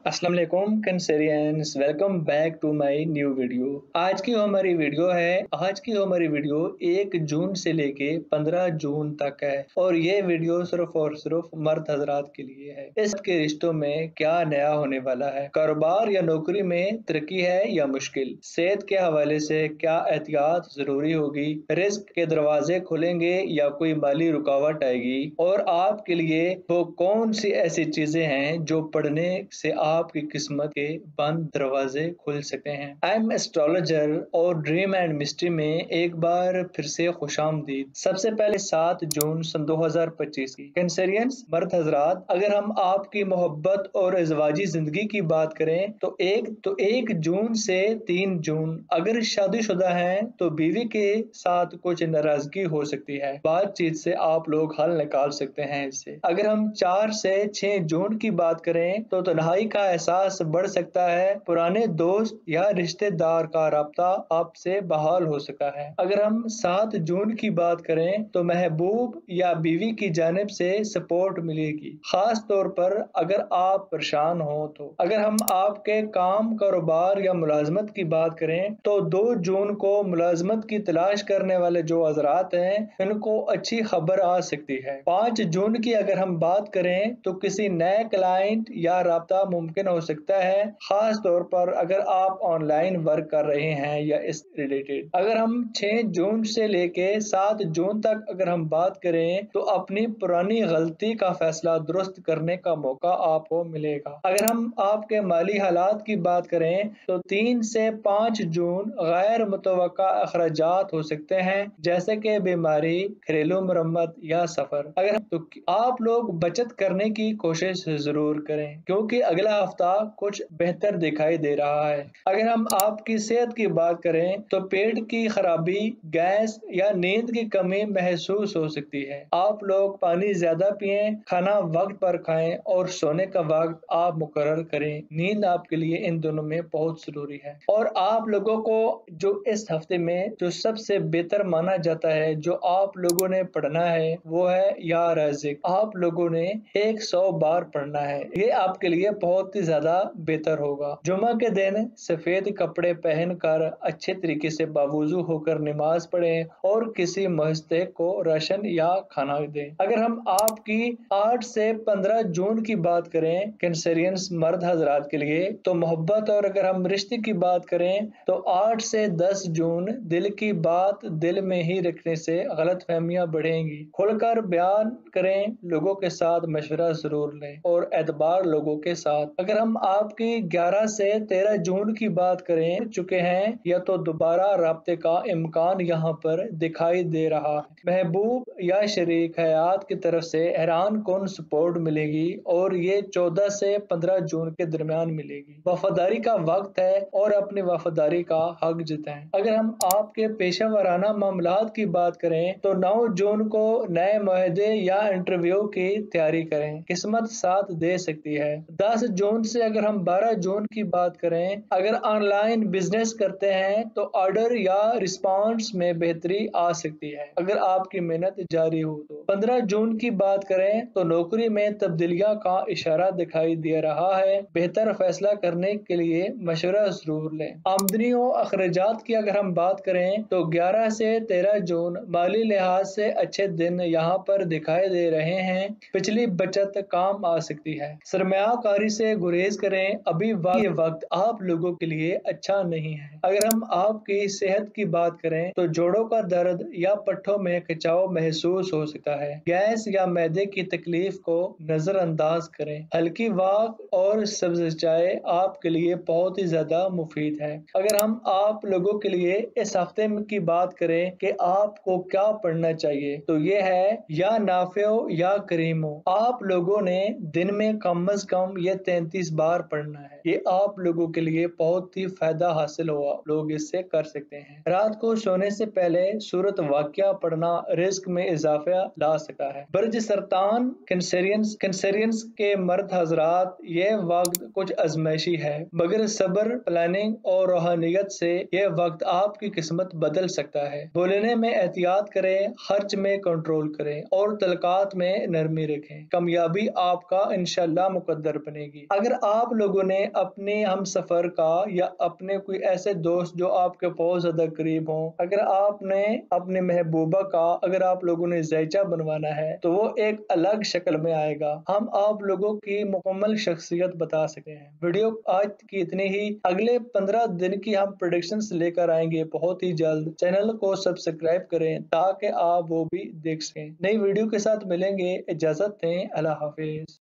अस्सलाम वालेकुम कैंसेरियंस, welcome back to my new video. आज की हमारी वीडियो 1 जून से लेके 15 जून तक है और ये वीडियो सिर्फ और सिर्फ मर्द हजरात के लिए है। इसके रिश्तों में क्या नया होने वाला है, कारोबार या नौकरी में तरक्की है या मुश्किल, सेहत के हवाले से क्या एहतियात जरूरी होगी, रिस्क के दरवाजे खुलेंगे या कोई माली रुकावट आएगी और आपके लिए वो कौन सी ऐसी चीजें हैं जो पढ़ने से आपकी किस्मत के बंद दरवाजे खुल सकते हैं। आई एम एस्ट्रोलॉजर और ड्रीम एंड मिस्ट्री में एक बार फिर से खुशामदीद। सबसे पहले 7 जून सन 2025 की कैंसेरियंस मर्द हजरात, अगर हम आपकी मोहब्बत और अज़वाजी जिंदगी की बात करें तो एक जून से 3 जून अगर शादीशुदा हैं तो बीवी के साथ कुछ नाराजगी हो सकती है, बातचीत से आप लोग हल निकाल सकते हैं इससे। अगर हम 4 से 6 जून की बात करें तो तन्हाई का एहसास बढ़ सकता है, पुराने दोस्त या रिश्तेदार का राब्ता आपसे बहाल हो सकता है। अगर हम 7 जून की बात करें तो महबूब या बीवी की जानिब से सपोर्ट मिलेगी, खास तौर पर अगर आप परेशान हो तो। अगर हम आपके काम, कारोबार या मुलाजमत की बात करें तो 2 जून को मुलाजमत की तलाश करने वाले जो हजरात हैं इनको अच्छी खबर आ सकती है। 5 जून की अगर हम बात करें तो किसी नए क्लाइंट या राब्ता मुमकिन हो सकता है, खास तौर पर अगर आप ऑनलाइन वर्क कर रहे हैं या इस रिलेटेड। अगर हम 6 जून से लेके 7 जून तक अगर हम बात करें तो अपनी पुरानी गलती का फैसला दुरुस्त करने का मौका आपको मिलेगा। अगर हम आपके माली हालात की बात करें तो 3 से 5 जून गैर मुतवक्का अखराजात हो सकते हैं, जैसे कि बीमारी, घरेलू मरम्मत या सफर। अगर तो आप लोग बचत करने की कोशिश जरूर करें क्योंकि अगला हफ्ता कुछ बेहतर दिखाई दे रहा है। अगर हम आपकी सेहत की बात करें तो पेट की खराबी, गैस या नींद की कमी महसूस हो सकती है। आप लोग पानी ज्यादा पिएं, खाना वक्त पर खाएं और सोने का वक्त आप मुकर्रर करें। नींद आपके लिए इन दोनों में बहुत जरूरी है। और आप लोगों को जो इस हफ्ते में जो सबसे बेहतर माना जाता है, जो आप लोगों ने पढ़ना है वो है या राज़िक। आप लोगों ने 100 बार पढ़ना है, ये आपके लिए बहुत ही ज्यादा बेहतर होगा। जुमा के दिन सफेद कपड़े पहनकर अच्छे तरीके से बावुजू होकर नमाज पढ़ें और किसी मुस्तहिक को राशन या खाना दें। अगर हम आपकी 8 से 15 जून की बात करें कैंसेरियंस मर्द हजरात के लिए तो मोहब्बत और अगर हम रिश्ते की बात करें तो 8 से 10 जून दिल की बात दिल में ही रखने से गलत फहमियां बढ़ेंगी। खुलकर बयान करें, लोगों के साथ मशवरा जरूर लें और एतबार लोगों के साथ। अगर हम आपकी 11 से 13 जून की बात करें चुके हैं या तो दोबारा राब्ते का इम्कान यहाँ पर दिखाई दे रहा है। महबूब या शरीक हयात की तरफ से हैरान कौन सपोर्ट मिलेगी और ये 14 से 15 जून के दरमियान मिलेगी। वफादारी का वक्त है और अपनी वफादारी का हक जताएं। अगर हम आपके पेशा वराना मामलात की बात करें तो 9 जून को नए मुआहदे या इंटरव्यू की तैयारी करें, किस्मत साथ दे सकती है। 10 जून से अगर हम 12 जून की बात करें, अगर ऑनलाइन बिजनेस करते हैं तो ऑर्डर या रिस्पांस में बेहतरी आ सकती है अगर आपकी मेहनत जारी हो तो। 15 जून की बात करें तो नौकरी में तब्दीलियां का इशारा दिखाई दे रहा है, बेहतर फैसला करने के लिए मशवरा जरूर लें। आमदनी और अखराजात की अगर हम बात करें तो 11 से 13 जून माली लिहाज से अच्छे दिन यहाँ पर दिखाई दे रहे हैं, पिछली बचत काम आ सकती है। सरमायाकारी से गुरेज करें, अभी ये वक्त आप लोगों के लिए अच्छा नहीं है। अगर हम आपकी सेहत की बात करें तो जोड़ों का दर्द या पट्टों में खिंचाव महसूस हो सकता है। गैस या मैदे की तकलीफ को नजरअंदाज करें। हल्की वॉक और सब्ज चाय आपके लिए बहुत ही ज्यादा मुफीद है। अगर हम आप लोगों के लिए इस हफ्ते की बात करें कि आपको क्या पढ़ना चाहिए तो ये है या नाफियो या करीमो। आप लोगों ने दिन में कम अज कम ये 33 बार पढ़ना है, ये आप लोगों के लिए बहुत ही फायदा हासिल होगा, लोग इससे कर सकते हैं। रात को सोने से पहले सूरत वाक़या पढ़ना रिस्क में इजाफा ला सकता है। बर्ज सरतान कैंसेरियंस के मर्द हजरात, ये वक्त कुछ अजमाइशी है मगर सब्र, प्लानिंग और रूहानियत से ये वक्त आपकी किस्मत बदल सकता है। बोलने में एहतियात करें, खर्च में कंट्रोल करें और तलकात में नरमी रखें। कामयाबी आपका इंशाल्लाह मुकद्दर बनेगी। اگر آپ لوگوں نے اپنے ہم سفر کا یا اپنے کوئی ایسے دوست جو آپ کے بہت زیادہ قریب ہوں، اگر آپ نے اپنے محبوبہ کا اگر آپ لوگوں نے زیچہ بنوانا ہے تو وہ ایک الگ شکل میں آئے گا، ہم آپ لوگوں کی مکمل شخصیت بتا سکتے ہیں۔ ویڈیو آج کی اتنی ہی، اگلے 15 دن کی ہم پریڈکشنز لے کر آئیں گے بہت ہی جلد۔ چینل کو سبسکرائب کریں تاکہ آپ وہ بھی دیکھ سکیں۔ نئی ویڈیو کے ساتھ ملیں گے، اجازت دیں، اللہ حافظ۔